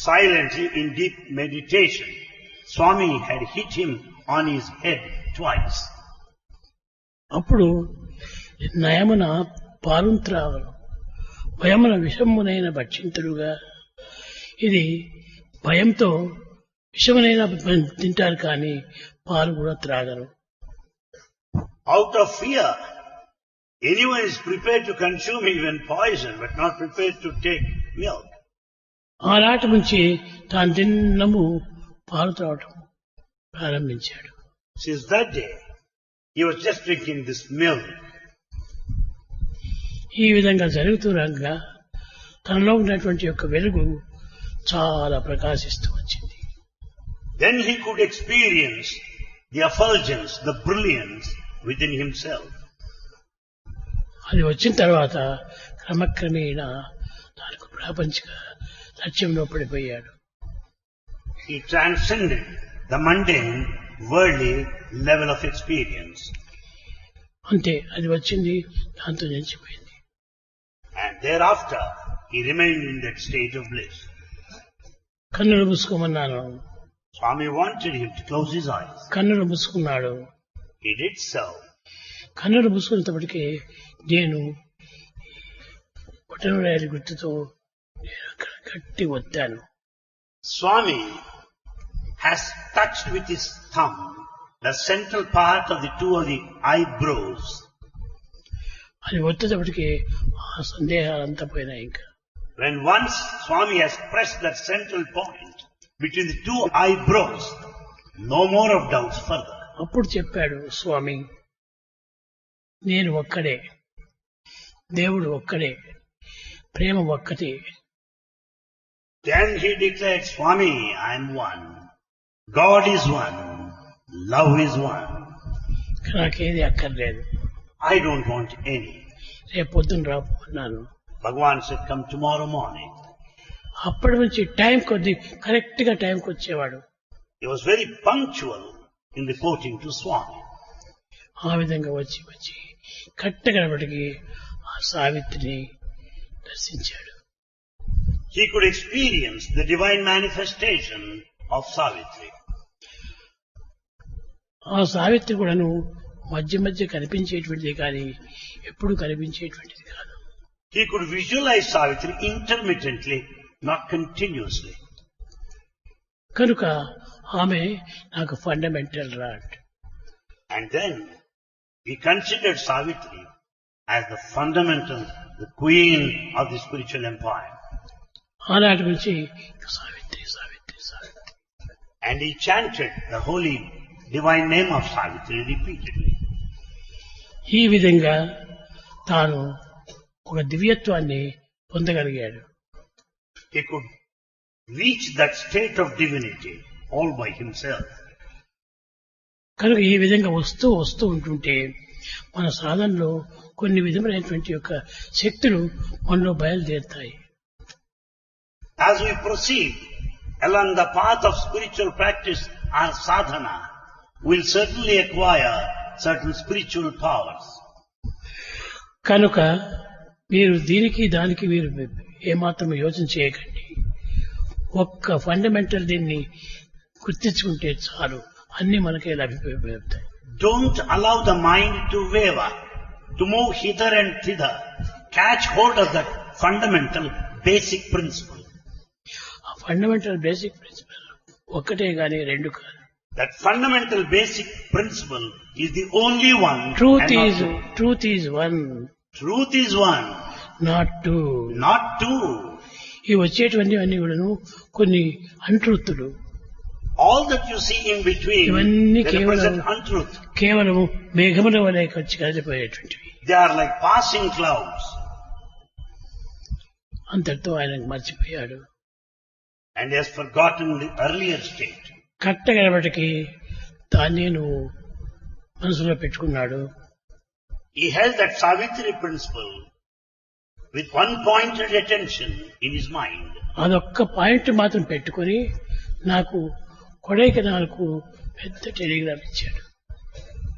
silently in deep meditation. Swami had hit him on his head twice. అప్పుడు నయమున పాలుంత్రావను భయమున విషమునైన భక్షింతుడుగా, ఇది భయంతో విషమునైన తింటారు కానీ పాలు కూడా త్రాగరు. Out of fear, anyone is prepared to consume even poison, but not prepared to take milk. ఆనాటి నుంచి తాను దిన్నము పాలు త్రావటం ప్రారంభించాడు. Since that day, he was just drinking this milk. ఈ విధంగా జరుగుతుండగా తనలో ఉన్నటువంటి యొక్క వెలుగు చాలా ప్రకాశిస్తూ వచ్చింది. Then he could experience the effulgence, the brilliance within himself. అది వచ్చిన తర్వాత క్రమక్రమేణా తనకు ప్రాపంచిక లక్ష్యంలో పడిపోయాడు. He transcended the mundane, worldly level of experience. అంతే, అది వచ్చింది, దాంతో నిలిచిపోయింది. And thereafter, he remained in that state of bliss. కన్నులు మూసుకోమన్నాను. Swami wanted him to close his eyes. కన్నులు మూసుకున్నాడు. He did so. కన్నులు మూసుకునేటప్పటికీ నేను బొటనవేలు గుర్తుతో నేను అక్కడ గట్టి ఒత్తాను. Swami has touched with his thumb the central part of the two of the eyebrows. అది వచ్చేటప్పటికి ఆ సందేహాలంతా పోయినాయి. ఇంకా When once Swami has pressed that central point between the two eyebrows, no more of doubts further. అప్పుడు చెప్పాడు స్వామి, నేను ఒక్కడే, దేవుడు ఒక్కడే, ప్రేమ ఒక్కటే. Then he declared, Swami, I am one. God is one. Love is one. నాకేది అక్కర్లేదు. I don't want any. రేపు పొద్దున్న రాపోన్నాను. Bhagavan said, come tomorrow morning. అప్పటి నుంచి టైం కొద్ది కరెక్ట్ గా టైంకి వచ్చేవాడు. He was very punctual in reporting to Swami. ఆ విధంగా వచ్చి కట్టగడపటికి ఆ సావిత్రిని దర్శించాడు. He could experience the divine manifestation of Savitri. ఆ సావిత్రి కూడాను మధ్య మధ్య కనిపించేటువంటిది కానీ ఎప్పుడు కనిపించేటువంటిది కాదు. He could visualize Savitri intermittently, not continuously. కనుక ఆమె నాకు fundamental right. And then He considered Savitri as the fundamental, the queen of the spiritual empire. ఆనాటి నుంచి Savitri Savitri Savitri. And he chanted the holy divine name of Savitri repeatedly. ఈ విధంగా తాను ఒక దివ్యత్వాన్ని పొందగలిగాడు. He could reach that state of divinity all by himself. కనుక ఈ విధంగా వస్తూ వస్తూ ఉంటుంటే మన సాధనలో కొన్ని విధమైనటువంటి యొక్క శక్తులు మనలో బయలుదేరుతాయి. As we proceed along the path of spiritual practice and sadhana, we'll certainly acquire certain spiritual powers. కనుక మీరు దీనికి దానికి మీరు ఏమాత్రం యోచన చేయకండి. ఒక్క ఫండమెంటల్ దీన్ని గుర్తించుకుంటే చాలు, అన్ని మనకే లభిపోతాయి. Don't allow the mind to waver, to move hither and thither. Catch hold of that fundamental basic principle. ఆ ఫండమెంటల్ బేసిక్ ప్రిన్సిపల్ ఒక్కటే గాని రెండు కాదు. That fundamental basic principle is the only one. Truth and is not two. truth is one, Truth is one, not two. not two. ఈ వచ్చేటువంటి అన్ని కూడాను కొన్ని అంట్రుత్తులు. All that you see in between, ఇవన్నీ they represent untruth. కేవలము మేఘముల వలె వచ్చి కలిసిపోయేటువంటివి. They are like passing clouds. అంతటితో ఆయన మర్చిపోయాడు. And he has forgotten the earlier state. కట్టగలబటికి దాన్నే నువ్వు మనసులో పెట్టుకున్నాడు. He held that Savitri principle with one pointed attention in his mind. అదొక్క పాయింట్ మాత్రం పెట్టుకొని నాకు కొడైకెనాల్కు పెద్ద టెలిగ్రామ్ ఇచ్చాడు.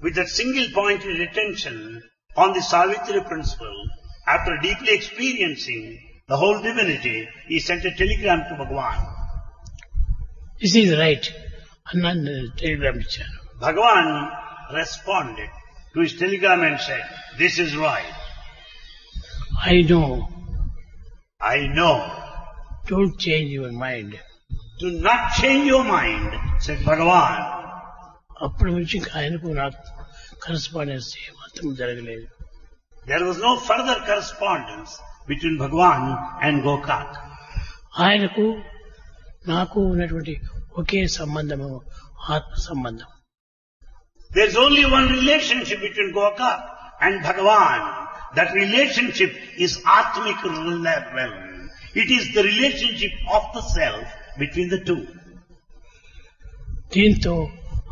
With that single pointed attention on the Savitri principle, after deeply experiencing the whole divinity, he sent a telegram to Bhagavan. This is right అన్న Telegram ఇచ్చాను. Bhagavan responded to his telegram and said, "This is right. I know, I know. Don't change your mind." Do not change your mind," said Bhagavan. అప్పటి నుంచి ఆయనకు నాకు correspondence మాత్రం జరగలేదు. There was no further correspondence between Bhagavan and Gokak. ఆయనకు నాకు ఉన్నటువంటి ఒకే సంబంధము ఆత్మ సంబంధం. There is only one relationship between Gokak and Bhagavan. That relationship is Atmic realm. It is the relationship of the self between the two. దీంతో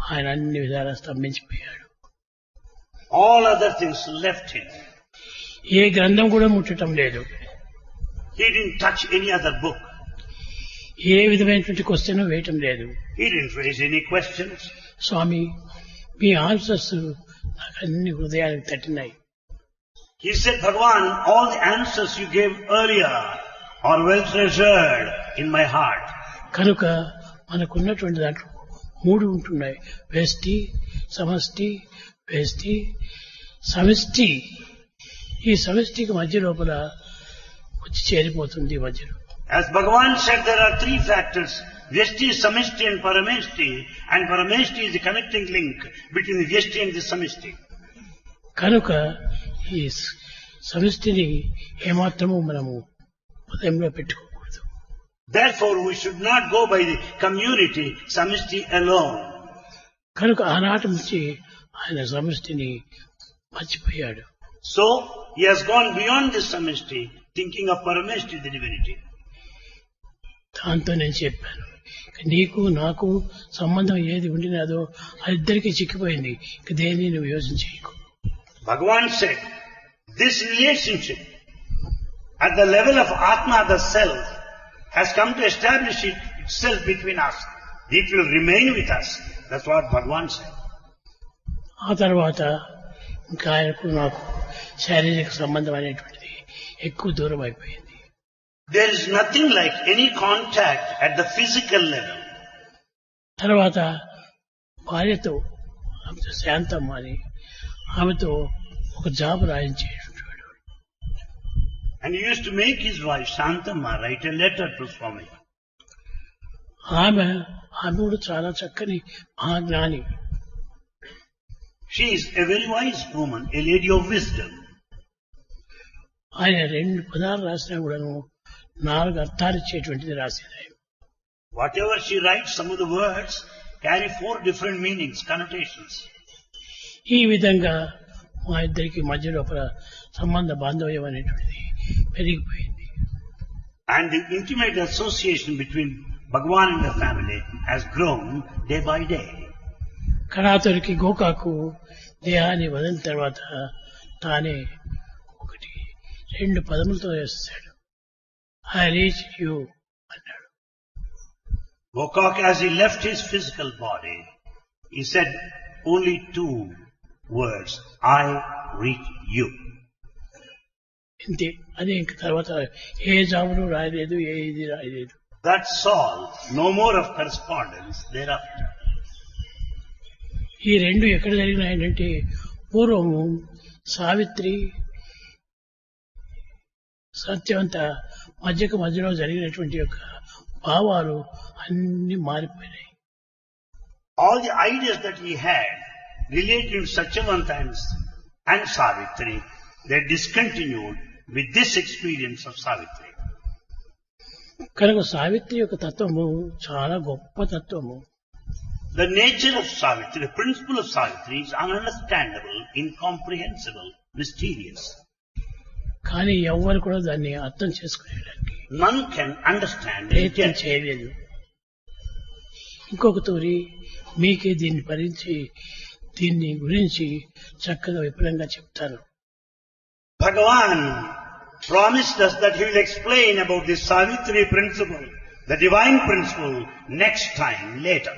ఆయన అన్ని విధాలా స్తంభించిపోయాడు. All other things left him. ఏ గ్రంథం కూడా ముట్టడం లేదు. He didn't touch any other book. ఏ విధమైనటువంటి question వేయటం లేదు. He didn't raise any questions. Swami, మీ ఆన్సర్స్ నాకు అన్ని హృదయానికి తట్టినాయి. He said, "Bhagavan, all the answers you gave earlier are well treasured in my heart." కనుక మనకున్నటువంటి దాంట్లో మూడు ఉంటున్నాయి: వ్యష్టి, సమష్టి, వ్యష్టి, సమిష్టి. ఈ సమష్టికి మధ్య లోపల వచ్చి చేరిపోతుంది మధ్యలో. As Bhagavan said, there are three factors: Vyashti, Samishti and Parameshti. And Parameshti is the connecting link between the Vyashti and the Samishti. కనుక ఈ సమిష్టిని ఏమాత్రము మనము హృదయంలో పెట్టుకోకూడదు. Therefore, we should not go by the community, Samishti alone. కనుక ఆనాటి నుంచి ఆయన సమిష్టిని మర్చిపోయాడు. So, he has gone beyond this Samishti, thinking of Parameshti, the divinity. దాంతో నేను చెప్పాను, నీకు నాకు సంబంధం ఏది ఉండినాదో అది ఇద్దరికీ చిక్కిపోయింది. ఇక దేన్ని నువ్వు యోచన చేయకు. Bhagavan said, this relationship at the level of Atma, the self, has come to establish itself between us. It will remain with us. That's what Bhagavan said. ఆ తర్వాత ఇంకా ఆయనకు నాకు శారీరక సంబంధం అనేటువంటిది ఎక్కువ దూరం అయిపోయింది. There is nothing like any contact at the physical level. తర్వాత భార్యతో శాంతమ్మ అని ఆమెతో ఒక job రాయించేటవాడు. And he used to make his wife Shantamma write a letter to Swami. ఆమె కూడా చాలా చక్కని మహాజ్ఞాని. She is a very wise woman, a lady of wisdom. ఆయన 2 పదాలు రాసినా కూడాను 4 అర్థాలు ఇచ్చేటువంటిది రాసేది ఆయన. Whatever she writes, some of the words carry 4 different meanings, connotations. ఈ విధంగా మా ఇద్దరికి మధ్య లోపల సంబంధ బాంధవ్యం అనేటువంటిది పెరిగిపోయింది. And the intimate association between Bhagavan and the family has grown day by day. కణాతుడికి గోకాకు దేహాన్ని వదిలిన తర్వాత తానే 2 పదములతో వేస్తాడు. ఐ రీచ్ యూ అన్నాడు. Gokak, as he left his physical body, he said only 2 words, I reach you. ఇంతే. అది ఇంక తర్వాత ఏ జాబులు రాయలేదు, ఏ ఇది రాయలేదు. That's all. No more of correspondence thereafter. ఈ 2 ఎక్కడ జరిగినాయంటే పూర్వము సావిత్రి సత్యవంత మధ్యలో జరిగినటువంటి యొక్క భావాలు అన్ని మారిపోయినాయి. All the ideas that he had related to Satyavanta and Savitri, they discontinued with this experience of Savitri. కనుక సావిత్రి యొక్క తత్వము చాలా గొప్ప తత్వము. The nature of Savitri, the principle of Savitri is ununderstandable, incomprehensible, mysterious. కానీ ఎవ్వరు కూడా దాన్ని అర్థం చేసుకునేదానికి None can understand it ప్రయత్నం yet. చేయలేదు. ఇంకొక తూరి మీకే దీన్ని గురించి చక్కగా విపులంగా చెప్తాను. Bhagavan promised us that he will explain about this Savitri principle, the divine principle, next time, later.